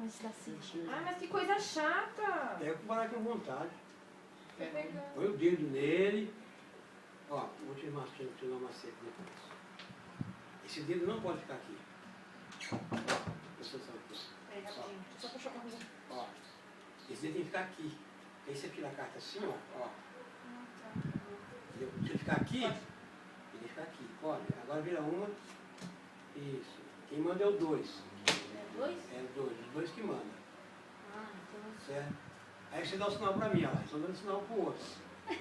ver se dá certo. Ai, mas que coisa chata. Pega com o baralho com vontade. Tô pegando. Põe o dedo nele. Ó, vou te ensinar uma macete depois. Esse dedo não pode ficar aqui. Ó, presta atenção aqui. Peraí, rapidinho. Só puxar pra mim. Ó, esse dedo tem que ficar aqui. Aí você tira a carta assim, ó. Entendeu? Se ele ficar aqui, ele fica aqui. Olha, agora vira uma. Isso. Quem manda é o 2. É 2? É o 2, os dois que mandam. Ah, então... Certo? Aí você dá o sinal pra mim, ó lá. Estão dando sinal pro outro.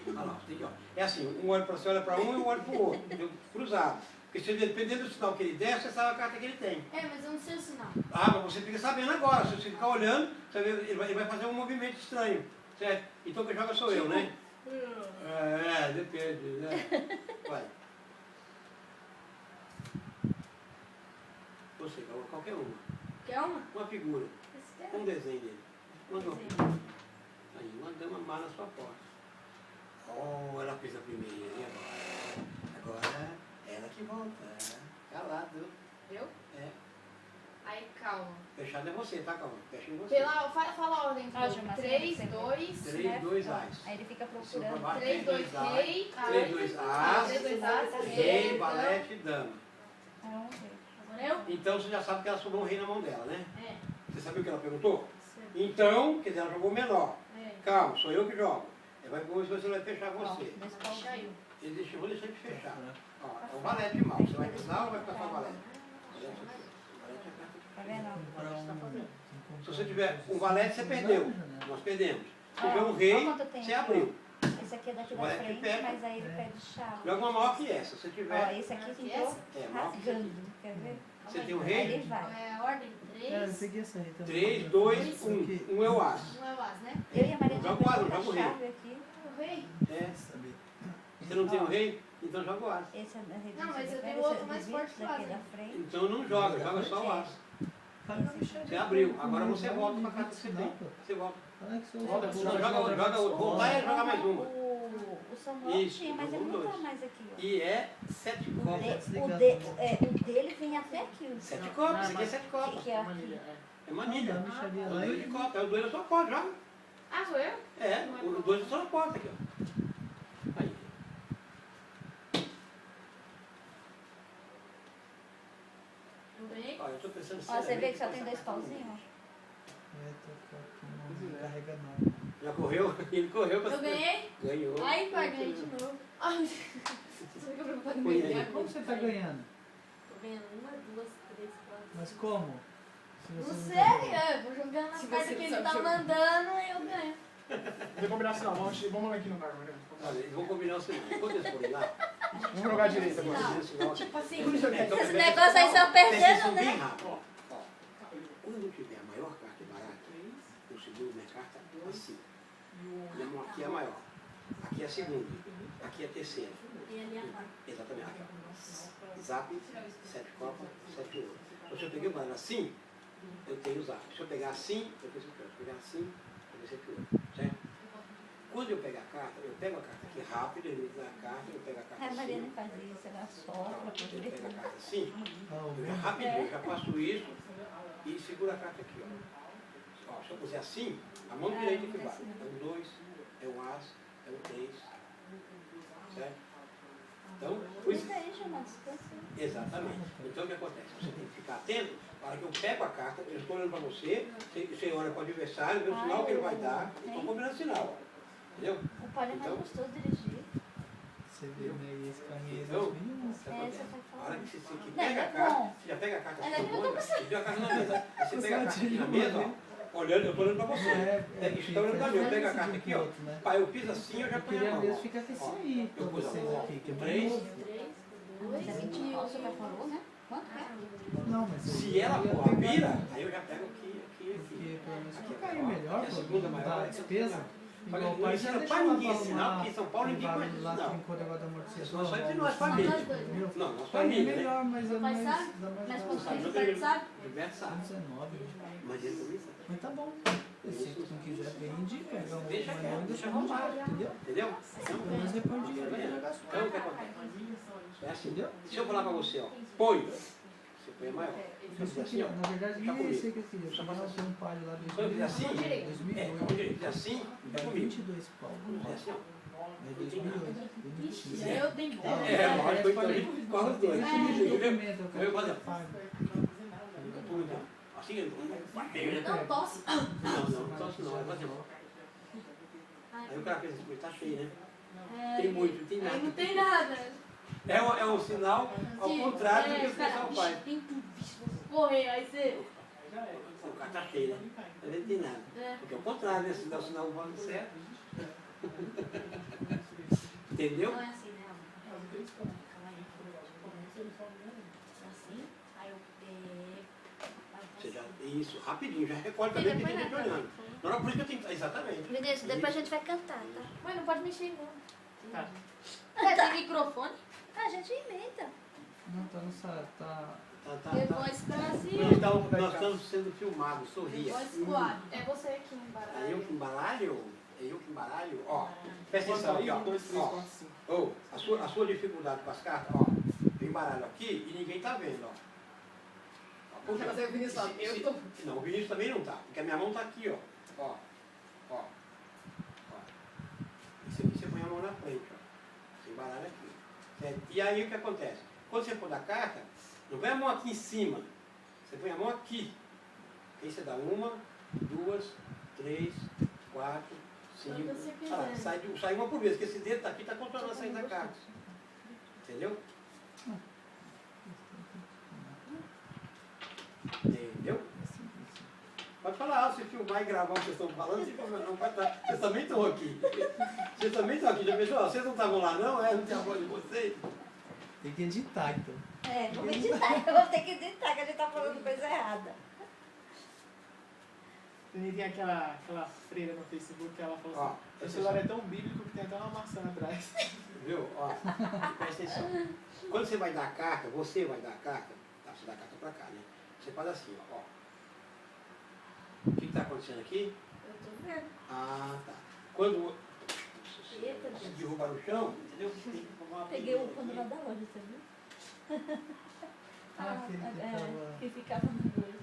Olha lá, tem que, ó. É assim, um olha pra você, olha pra um e um olha pro outro. Entendeu? Cruzado. Porque se dependendo do sinal que ele der, você sabe a carta que ele tem. É, mas eu não sei o sinal. Ah, mas você fica sabendo agora. Se você ficar olhando, você vê, ele vai fazer um movimento estranho. Certo? Então quem joga sou eu, né? Depende, né? Vai. Você, qualquer uma. Quer uma? Uma figura. Esse quer? Um desenho dele. Manda uma figura. Aí, uma dama má na sua porta. Oh, ela fez a primeira. E agora? Agora, ela que volta. Calado. Eu? É. Aí, calma. Fechado é você, tá, calma? Fecha em você. Fala a ordem. Ah, Gilmar, 3, você 2... 3, 2 Ás. Aí ele fica Em cima pra procurando. baixo, 3, 2, rei. 3, 2 As. 3, 2 As. Rei, valete e dama. Ah, vamos ver. Agora eu? Então você já sabe que ela sobrou um rei na mão dela, né? É. Você sabe o que ela perguntou? Então, quer dizer, ela jogou o menor. É. Calma, sou eu que jogo. Ele vai ver se você vai fechar você. Ó, dois Deixa pauzinhos. eu. Ele deixa, vou deixar ele fechar. Ó, é o valete de mal. Você vai pisar ou vai ficar só o valete? Valete é Tá vendo? se você tiver um valete, você perdeu. Nós perdemos. Se tiver um Olha rei, quanto tem você aqui, abriu. Esse aqui é daqui da Vai que frente, pega. mas aí ele pede chave. Joga uma maior que essa. Se Ó, tiver, esse aqui E entrou essa? É, maior que esse rasgando. aqui. Quer ver? Você tem um Aí rei? ele vai. É a ordem? Eu 3. peguei essa aí também. 3, 2, 1. Um é o as. Não é o as, né? Eu e a Maria Joga o Diniz ar, vamos joga o a rei. chave aqui. O rei? É. Sabe? Você não tem um rei? Então joga o as. Esse é da rede. Não, mas eu tenho outro mais forte que o daqui as, da né? frente. Então não joga, joga só o as. Fala na mexerida. Você abriu. Agora você volta com a carta que você tem. Você volta. Fala que sou Volta, joga outro. Voltar é jogar mais uma. O Samuel Isso, tinha, mas ele jogou não tá dois. mais aqui, ó. E é 7 copas. O dele vem até aqui. O 7 copas, isso aqui é 7 copas. que é aqui. É manilha. Não, dá mexeria É lá o 2 e- de copa, é o 2 da sua porta, joga. Ah, sou eu? É, o 2 da sua porta aqui, ó. Aí. Eu ganhei? Olha, eu tô pensando Ó, você vê que só seriamente tem em dois passar carta pauzinhos? É, tô aqui, não carrega não. Já correu? Ele correu pra Eu ganhei? Ganhou. Ai, pai, ganhei de novo. Ai, você fica preocupado em Põe aí. ganhar? Como você tá ganhando? Tô ganhando 1, 2, 3, 4. Mas como? Se Não você sei, tá ganhando. eu vou jogando as Se cartas você que ele sabe tá jogar. mandando e eu ganho. Tem combinação, vamos aqui no carro, né? Olha, eles vão combinar o seguinte. Quando eles forem lá, Vamos jogar direito agora. vão fazer o sinal. Tipo assim, Então, Esse negócio aí só presta perdendo, atenção bem né? rápido. Ó, quando tiver a maior carta barata, eu seguro minha carta assim. Minha mão aqui é a maior. Aqui é a segunda. Aqui é a terceira. e ali a quarta. Exatamente. Aqui, ó. Zap, 7 copas, 7 ouro. Então, se eu peguei o baralho assim, eu tenho o zap. Se eu pegar assim, eu tenho esse aqui. Se eu pegar assim, eu tenho esse aqui ouro. Certo? Quando eu pegar a carta, eu pego a carta aqui rápido, ele me dá a carta, eu pego a carta A Maria assim. não faz isso, ela sopra pra Eu poder. pego a carta assim, Ah, o eu já vento. rapidinho, eu já faço isso e seguro a carta aqui, ó. Ó, se eu puser assim, a mão direita que vai. É o 2, é o as, é o 3. Certo? Então, por isso. Isso aí, Gilmar, descansa. Exatamente. Então o que acontece? Você tem que ficar atento, para que eu pego a carta, eu estou olhando para você, você olha para o adversário, vê o sinal que ele vai dar, e estou combinando o sinal. Entendeu? O Paulo é mais Então- gostoso dirigir. Você vê, né? Esse carrinho aí Então, dos meninos. Isso É, acontece. você vai A falar. hora que você que Não, pega é a carta, bom. você já pega a carta É, assim, eu tô você pega a carta na mesa. Aí você Você pega a carta aqui na mesa, ó, olhando, eu estou olhando para você. Você está olhando para mim, eu pego a carta aqui, ó. Né? Pai, eu piso assim, eu já Eu ponho a queria mão. mesmo ó. ficar com esse Ó, aí, pra eu pus a vocês mão, aqui, que é bem 3. novo. 3, Mas é 20 pau, você já falou, né? Quanto é? Não, mas Se ela eu ia for a pegar- vira, aí eu já pego aqui. Porque pra mim Aqui, fica ó, aí melhor, aqui é a pô, segunda não maior, dá aqui é a despesa. segunda. Igual Não o pai ensina já pra deixou ninguém lá ensinar, pra porque em São Paulo ninguém arrumar conhece lá isso, não. tem negócio da amortização. Isso não só entre ó, nós, os família. amigos meus. Não, nossa Pai é família, né? melhor, mas é Pai mais... sabe? dá mais Mas gasto. quando sabe, você eu vai, tenho- sabe? Gilberto Tá sabe. 19. Mas ele também sabe. Mas tá bom. Se tu não quiser, vende, pega um Deixa mas quieto, não deixa deixa arrumar, arrumar. entendeu? Entendeu? Pelo menos depois dinheiro e já gastou. Então o que acontece? É assim, Entendeu? se eu falar pra você, ó, põe, você Põe a maior. Se eu Isso fizer aqui, assim, ó, ó. na verdade, Tá nem comigo. sei que aqui. Eu tava lá um palho lá Se eu fizer assim, 2008. é, onde ele fizer assim, fica É comigo. 22 pau. Se eu fizer assim, ó. É 2008. Ixi, 2008. eu tenho que É, lógico, então a gente corre os dois. Documento, eu Eu vou fazer. pago. Assim, bateu, né? Não, tosse. Não, tosse não, é fazer. Aí o cara pensa assim, tá cheio, né? É, Tem muito, não tem aí nada. não tem nada. É um sinal ao contrário do que o pessoal faz. Tem tudo, bicho. Correr, aí você... O cara tá cheio, né? Às vezes não tem nada. É. Porque é o contrário, né? Se dá o sinal voando certo. Entendeu? Não é assim, né? Calma aí. Assim, aí eu Você já, isso, rapidinho, já recolhe também que tem gente olhando. Não é por isso que eu tenho que. Exatamente. Vinícius, depois a gente vai cantar, tá? Mas não pode mexer, não. Tá. Tem microfone? Ah, a gente inventa. Não, tá no site, tá... Tá. The Voice Brasil. Nós estamos sendo filmados, The sorria. Voice Squad. É você aqui embaralho. É eu que embaralho? É eu que embaralho? Ó, presta atenção aqui, ó. 1, 2, 3, Ó. 4, 5. Ô, a sua dificuldade com as cartas, ó. Eu embaralho aqui e ninguém tá vendo, ó. Ó, por quê? Mas aí o Vinícius fala, eu tô... Não, o Vinícius também não tá, porque a minha mão tá aqui, ó. Ó. Ó. Isso aqui você põe a mão na frente, ó. Você embaralha aqui. Certo? E aí o que acontece? Quando você pôr a carta, não põe a mão aqui em cima. Você põe a mão aqui. Aí você dá 1, 2, 3, 4, 5. Quando você quiser. Sai uma por vez, porque esse dedo tá aqui tá controlando a saída da carta. Entendeu? Entendeu? Pode falar, se filmar e gravar o que vocês estão falando, sem problema não, pode dar. Vocês também estão aqui. Vocês também estão aqui. Já pensou? Vocês não estavam lá não? É, não tem a voz de vocês? Tem que editar, então. É, vou editar. Eu vou ter que editar, que a gente tá falando coisa errada. Tem aquela freira no Facebook que ela falou Ó, assim, o celular é tão bíblico que tem até uma maçã atrás. Viu? Ó, presta atenção. Quando você vai dar a carta, você vai dar a carta, tá, você dá a carta pra cá, né? Você faz assim, ó. O que está acontecendo aqui? Eu tô vendo. Ah, tá. Quando Eita, você Deus. derrubar no chão, entendeu? Tem que formar uma Peguei o pintura pano aqui. lá da loja, você viu? Aquele que tava... que ficava no dois.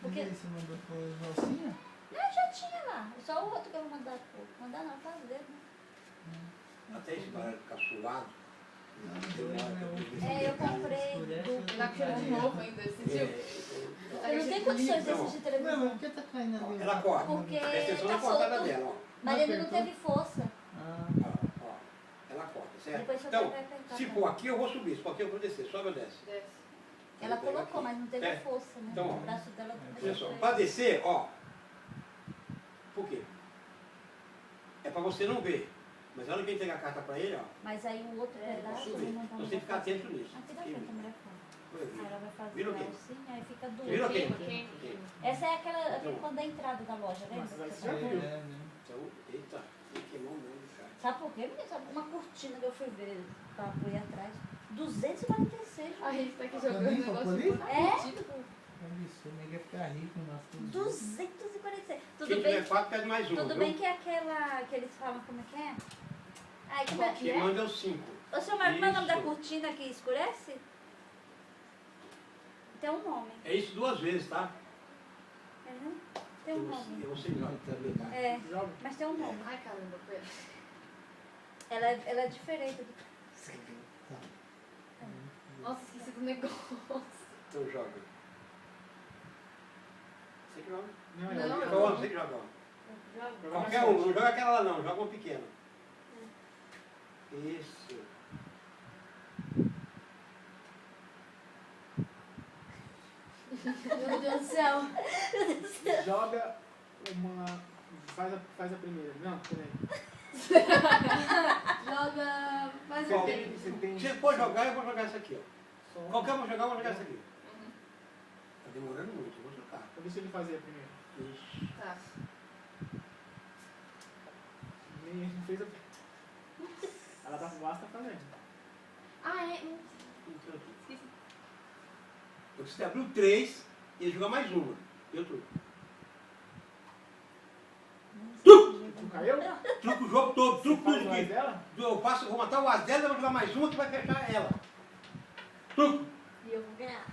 Porque Porque você mandou pro Valsinha? eu já tinha lá. Só o outro que eu vou mandar. Mandar não, fazer. Né? Até esse baralho ficar suado. É, eu comprei. Ele tá com cheiro de novo ainda, você viu? Eu não tenho condições de Então, assistir Não, televisão. por que tá caindo ali? Ela corta. Porque Presta atenção tá na cortada solto. dela, ó. Mas ele não teve força. Ah, Ó, ela corta, certo? Depois você Então, vai apertar. se for aqui eu vou subir, se for aqui eu vou descer, sobe ou desce? Desce. Ela Eu pego colocou, aqui. mas não teve Certo? força, né? Então, ó. O braço dela Olha só, foi- para descer, ó. Por quê? É para você não ver. Mas na hora que eu entregar a carta para ele, ó. Mas aí o outro pedaço, subir. eu não Então você tem que ficar atento nisso. Aqui da frente, a mulher fala. Aí ela vai fazer Vira o a quê? alcinha, aí fica Vira o quê? duro. Quem? Essa é aquela Então. quando é a entrada da loja, lembra? Nossa, vai Que ser você tá já vendo? viu. né? Então, eita, ele queimou o mundo, cara. Sabe por quê? Menina? Sabe uma cortina que eu fui ver pra pôr atrás. 246. A gente tá aqui Pra jogando mim, um pra negócio. poder? É? Olha isso, o nego ia ficar rico no nosso 246. Tudo Quem bem, tiver 4 pede mais um, tudo viu? bem que é aquela que eles falam como é que é? Ai, como é que Quem é? manda é o 5. Ô, seu Mário, como é o nome da Isso. cortina que escurece? Tem um nome. É isso 2 vezes, tá? Uhum. Tem um nome. Eu não sei não, também, tá? É, Joga. mas tem um nome. Ai, caramba, pera. Ela é diferente do que. Nossa, esqueci do negócio. Então joga. Você que joga? Não, é Não, outra. Qual você que joga? Joga. Joga Qualquer mais um, não forte. joga aquela lá não, joga uma pequena. Isso. Meu Deus do céu. Joga uma... Faz a primeira. Não, peraí. Joga. Faz Qual? o quê? Você tem... Se for jogar, eu vou jogar essa aqui, ó. Só um. Qualquer um vou jogar, eu vou jogar essa aqui. Uhum. Tá demorando muito, eu vou jogar. Deixa ele fazer a primeira. Ixi. Tá. Nem fez a... Ela tá vasta fazendo. Ah, é? Entrou aqui. Esqueci. Porque você abriu 3 e ele joga mais uma. Eu truco. Tu caiu? Truco o jogo todo, truco Faz tudo mais aqui. dela? Eu passo, vou matar o as dela, eu vou jogar mais uma que vai fechar ela. Truco. E eu vou ganhar.